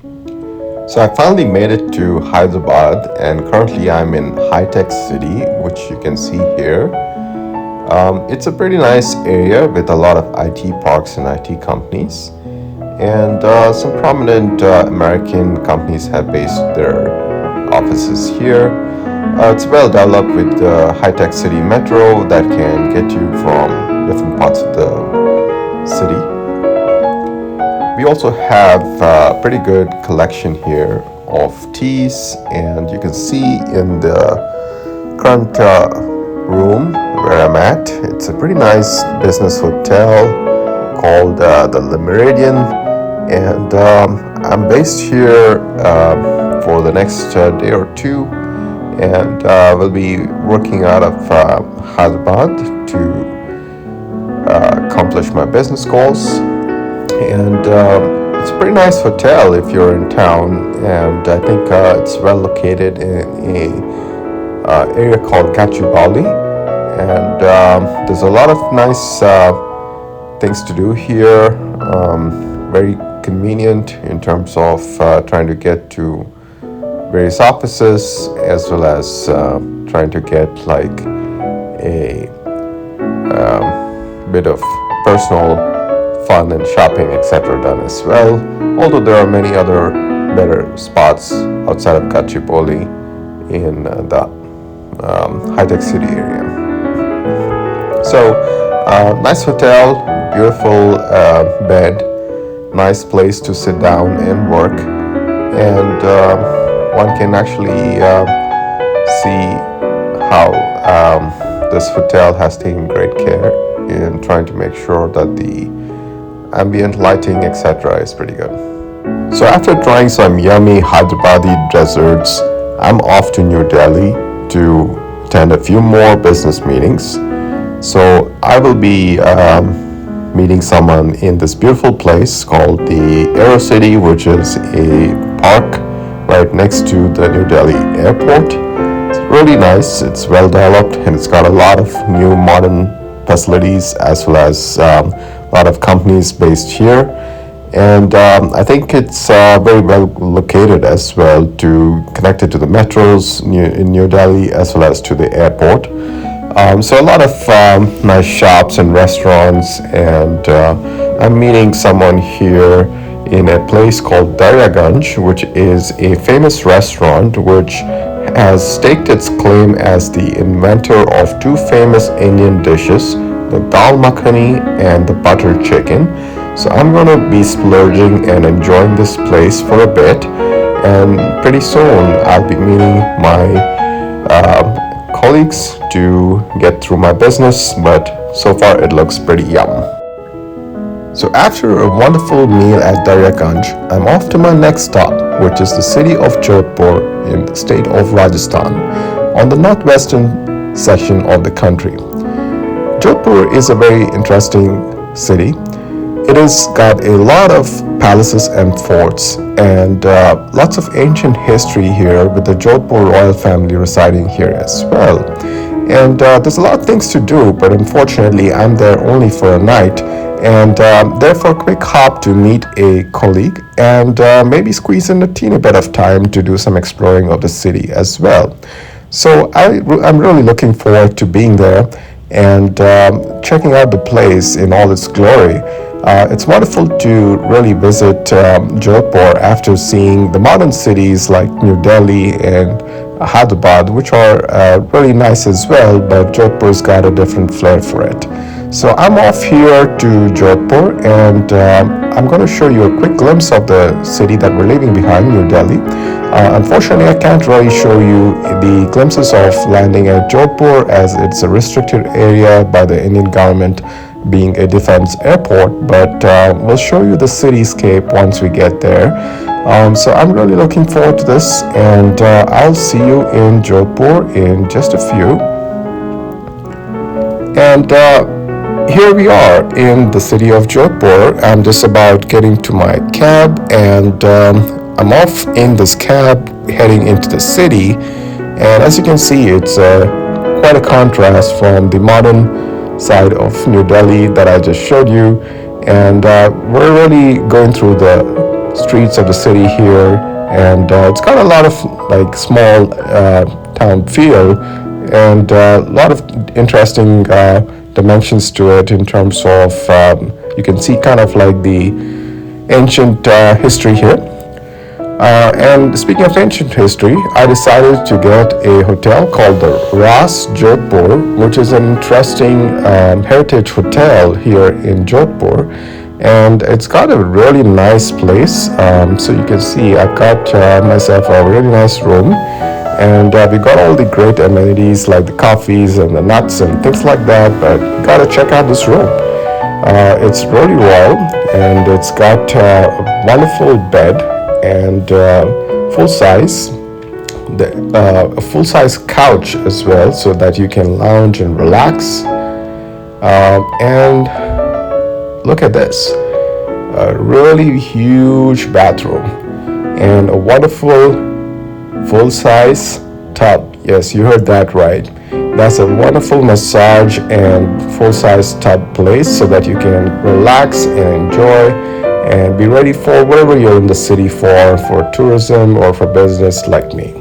So I finally made it to Hyderabad, and currently I'm in High Tech City, which you can see here. It's a pretty nice area with a lot of IT parks and IT companies, and some prominent American companies have based their offices here. It's well developed with the High Tech City metro that can get you from different parts of the city. We also have a pretty good collection here of teas, and you can see in the current room where I'm at, it's a pretty nice business hotel called the Meridian, and I'm based here for the next day or two, and will be working out of Hyderabad to accomplish my business goals. And it's a pretty nice hotel if you're in town, and I think it's well located in a area called Gachibowli, and there's a lot of nice things to do here. Very convenient in terms of trying to get to various offices, as well as trying to get like a bit of personal fun and shopping, etc. done as well. Although there are many other better spots outside of Gachibowli in the high-tech city area. So, nice hotel, beautiful bed, nice place to sit down and work, and one can actually see how this hotel has taken great care in trying to make sure that the ambient lighting, etc. is pretty good. So after trying some yummy Hyderabadi desserts, I'm off to New Delhi to attend a few more business meetings. So I will be meeting someone in this beautiful place called the Aero City, which is a park right next to the New Delhi airport. It's really nice, it's well developed, and it's got a lot of new modern facilities, as well as a lot of companies based here, and I think it's very well located as well, to connect it to the metros in New Delhi as well as to the airport. So a lot of nice shops and restaurants, and I'm meeting someone here in a place called Daryaganj, which is a famous restaurant which has staked its claim as the inventor of two famous Indian dishes, the dal makhani and the butter chicken. So I'm going to be splurging and enjoying this place for a bit, and pretty soon I'll be meeting my colleagues to get through my business, but so far it looks pretty yum. So after a wonderful meal at Daryaganj, I'm off to my next stop, which is the city of Jodhpur in the state of Rajasthan, on the northwestern section of the country. Jodhpur is a very interesting city. It has got a lot of palaces and forts, and lots of ancient history here, with the Jodhpur royal family residing here as well. And there's a lot of things to do, but unfortunately I'm there only for a night, and therefore a quick hop to meet a colleague, and maybe squeeze in a teeny bit of time to do some exploring of the city as well. So I'm really looking forward to being there and checking out the place in all its glory. It's wonderful to really visit Jodhpur after seeing the modern cities like New Delhi and Hyderabad, which are really nice as well, but Jodhpur's got a different flair for it. So I'm off here to Jodhpur, and I'm going to show you a quick glimpse of the city that we're leaving behind, New Delhi. Unfortunately, I can't really show you the glimpses of landing at Jodhpur, as it's a restricted area by the Indian government, being a defense airport, but we'll show you the cityscape once we get there. So I'm really looking forward to this, and I'll see you in Jodhpur in just a few. And here we are in the city of Jodhpur. I'm just about getting to my cab, and I'm off in this cab heading into the city. And as you can see, it's quite a contrast from the modern side of New Delhi that I just showed you, and we're really going through the streets of the city here, and it's got a lot of like small town feel, and a lot of interesting dimensions to it in terms of you can see kind of like the ancient history here. And speaking of ancient history, I decided to get a hotel called the Jodhpur, which is an interesting heritage hotel here in Jodhpur. And it's got a really nice place. So you can see I got myself a really nice room. And we got all the great amenities like the coffees and the nuts and things like that. But you gotta check out this room. It's really royal, and it's got a wonderful bed and full size, a full size couch as well, so that you can lounge and relax. And look at this, a really huge bathroom and a wonderful full size tub. Yes, you heard that right. That's a wonderful massage and full size tub place so that you can relax and enjoy and be ready for whatever you're in the city for tourism or for business like me.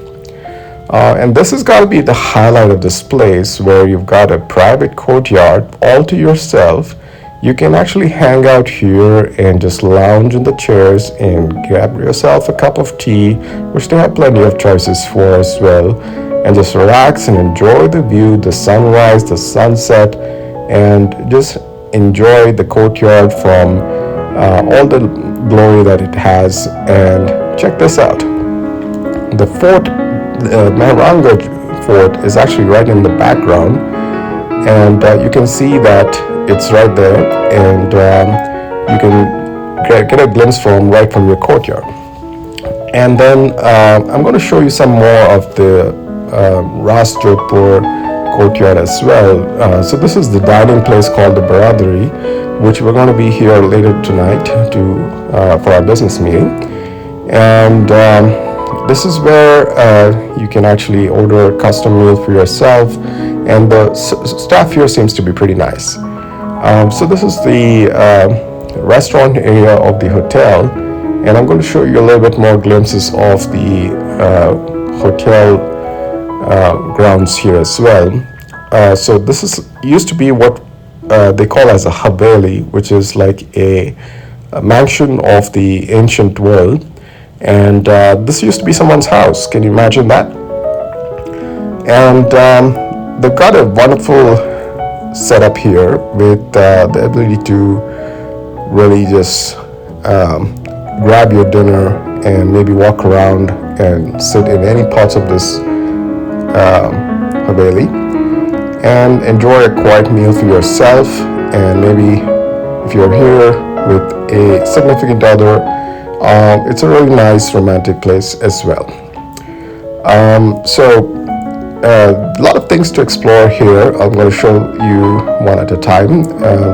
And this has got to be the highlight of this place, where you've got a private courtyard all to yourself. You can actually hang out here and just lounge in the chairs and grab yourself a cup of tea, which they have plenty of choices for as well, and just relax and enjoy the view, the sunrise, the sunset, and just enjoy the courtyard from all the glory that it has. And check this out. The fort, Maharanga Fort, is actually right in the background, and you can see that it's right there, and you can get a glimpse right from your courtyard. And then I'm going to show you some more of the Jodhpur courtyard as well. So this is the dining place called the Baradari, which we're going to be here later tonight for our business meeting. And this is where you can actually order a custom meal for yourself, and the staff here seems to be pretty nice. So this is the restaurant area of the hotel, and I'm going to show you a little bit more glimpses of the hotel grounds here as well. So this used to be what they call as a haveli, which is like a mansion of the ancient world, and this used to be someone's house. Can you imagine that? And they've got a wonderful setup here with the ability to really just grab your dinner and maybe walk around and sit in any parts of this haveli and enjoy a quiet meal for yourself. And maybe if you're here with a significant other, it's a really nice romantic place as well. So a lot of things to explore here. I'm going to show you one at a time.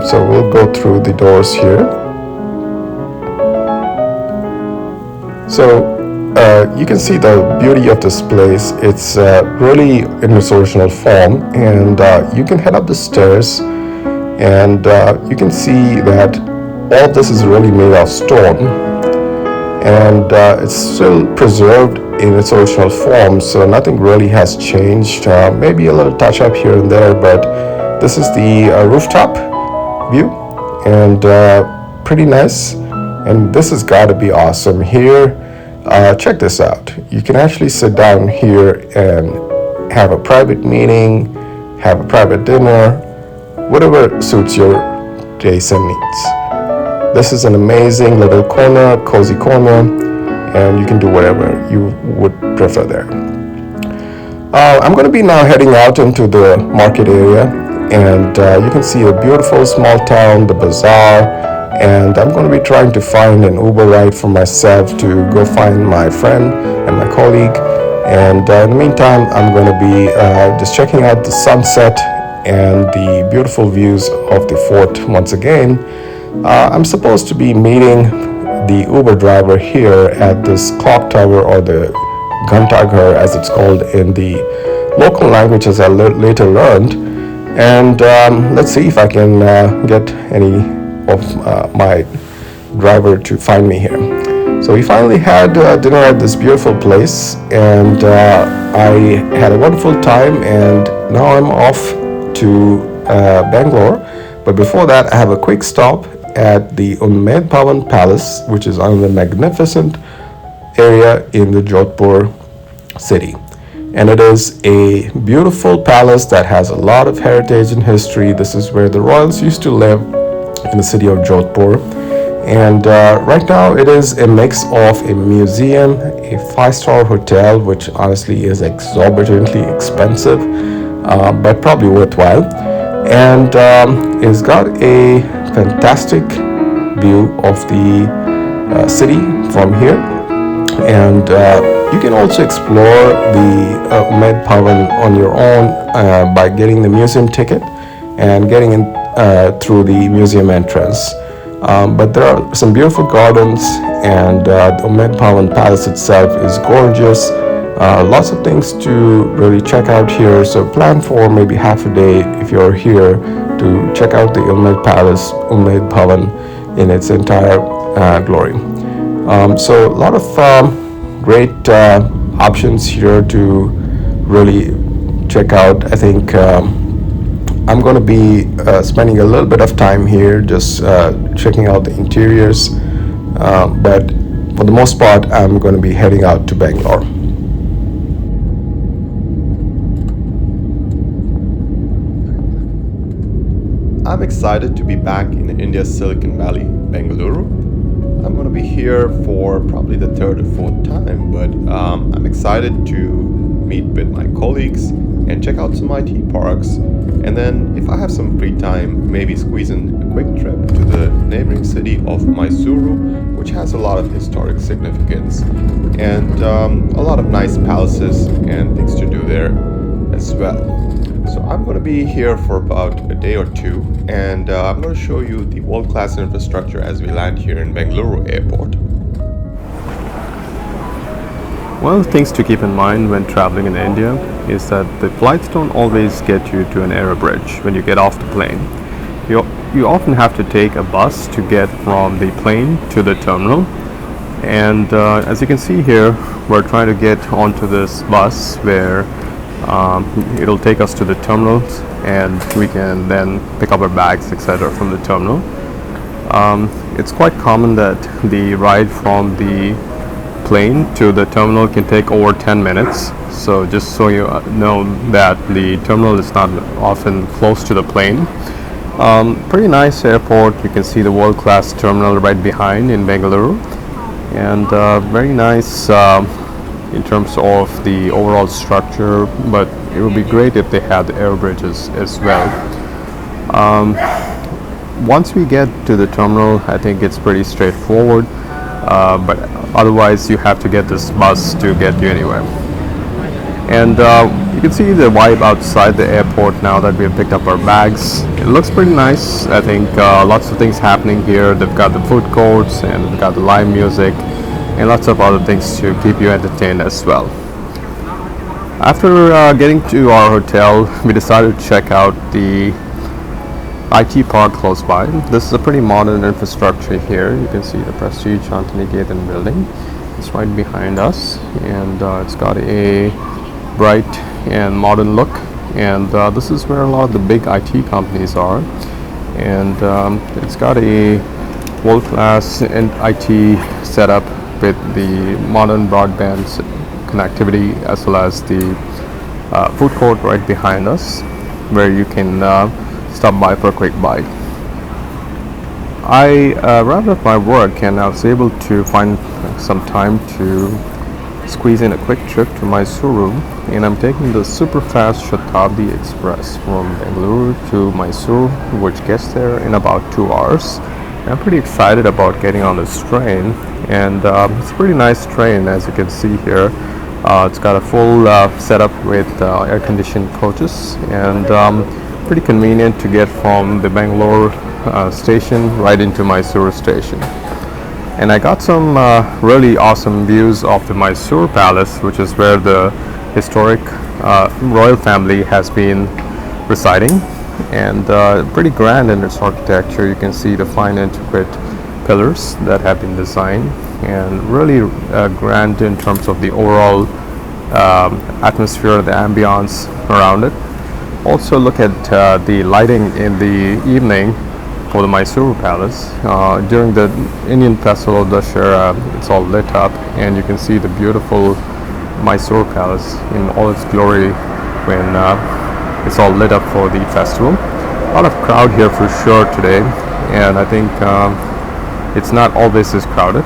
So we'll go through the doors here. So you can see the beauty of this place. It's really in its original form, and you can head up the stairs, and you can see that all of this is really made of stone, and it's still preserved in its original form, so nothing really has changed. Maybe a little touch up here and there, but this is the rooftop view, and pretty nice. And this has got to be awesome here. Check this out. You can actually sit down here and have a private meeting, have a private dinner, whatever suits your taste and needs. This is an amazing little corner, cozy corner, and you can do whatever you would prefer there. I'm going to be now heading out into the market area, and you can see a beautiful small town, the bazaar, and I'm going to be trying to find an Uber ride for myself to go find my friend and my colleague. And in the meantime, I'm going to be just checking out the sunset and the beautiful views of the fort once again. I'm supposed to be meeting the Uber driver here at this clock tower, or the Ghantaghar as it's called in the local language, as I later learned. And let's see if I can get any of my driver to find me here. So we finally had dinner at this beautiful place, and I had a wonderful time. And now I'm off to Bangalore. But before that, I have a quick stop at the Untitled Palace, which is on the magnificent area in the Jodhpur city. And it is a beautiful palace that has a lot of heritage and history. This is where the royals used to live in the city of Jodhpur. And right now it is a mix of a museum, a five-star hotel, which honestly is exorbitantly expensive, but probably worthwhile. And it's got a fantastic view of the city from here. And you can also explore the Umaid Bhavan on your own by getting the museum ticket and getting in through the museum entrance. But there are some beautiful gardens, and the Umaid Bhavan Palace itself is gorgeous. Lots of things to really check out here, so plan for maybe half a day if you're here to check out the Umaid Palace, Umaid Bhavan in its entire glory. So a lot of great options here to really check out. I think I'm going to be spending a little bit of time here just checking out the interiors, but for the most part I'm going to be heading out to Bangalore. I'm excited to be back in India's Silicon Valley, Bengaluru. I'm going to be here for probably the third or fourth time, but I'm excited to meet with my colleagues and check out some IT parks. And then if I have some free time, maybe squeeze in a quick trip to the neighboring city of Mysuru, which has a lot of historic significance and a lot of nice palaces and things to do there as well. So I'm going to be here for about a day or two, and I'm going to show you the world-class infrastructure as we land here in Bengaluru airport. One of the things to keep in mind when traveling in India is that the flights don't always get you to an air bridge when you get off the plane. You often have to take a bus to get from the plane to the terminal. And as you can see here, we're trying to get onto this bus where it'll take us to the terminals, and we can then pick up our bags, etc. from the terminal. It's quite common that the ride from the plane to the terminal can take over 10 minutes. So just so you know that the terminal is not often close to the plane. Pretty nice airport. You can see the world-class terminal right behind in Bengaluru, and very nice in terms of the overall structure, but it would be great if they had the air bridges as well. Once we get to the terminal, I think it's pretty straightforward, but otherwise you have to get this bus to get you anywhere. And you can see the vibe outside the airport now that we have picked up our bags. It looks pretty nice. I think lots of things happening here. They've got the food courts, and they've got the live music, and lots of other things to keep you entertained as well. After getting to our hotel, we decided to check out the IT park close by. This is a pretty modern infrastructure here. You can see the Prestige Shantiniketan building. It's right behind us, and it's got a bright and modern look. And this is where a lot of the big IT companies are. And it's got a world-class IT setup with the modern broadband connectivity, as well as the food court right behind us, where you can stop by for a quick bite. I wrapped up my work, and I was able to find some time to squeeze in a quick trip to Mysuru, and I'm taking the super fast Shatabdi Express from Bangalore to Mysore, which gets there in about 2 hours. I'm pretty excited about getting on this train, and it's a pretty nice train, as you can see here. It's got a full setup with air-conditioned coaches, and pretty convenient to get from the Bangalore station right into Mysore station. And I got some really awesome views of the Mysore Palace, which is where the historic royal family has been residing, and pretty grand in its architecture. You can see the fine intricate pillars that have been designed, and really grand in terms of the overall atmosphere, the ambience around it. Also look at the lighting in the evening for the Mysore Palace. During the Indian festival of Dussehra, it's all lit up, and you can see the beautiful Mysore Palace in all its glory when it's all lit up for the festival. A lot of crowd here for sure today, and I think it's not always this crowded.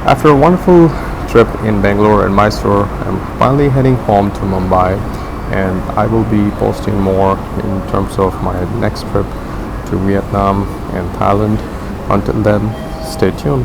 After a wonderful trip in Bangalore and Mysore, I'm finally heading home to Mumbai, and I will be posting more in terms of my next trip to Vietnam and Thailand. Until then, stay tuned.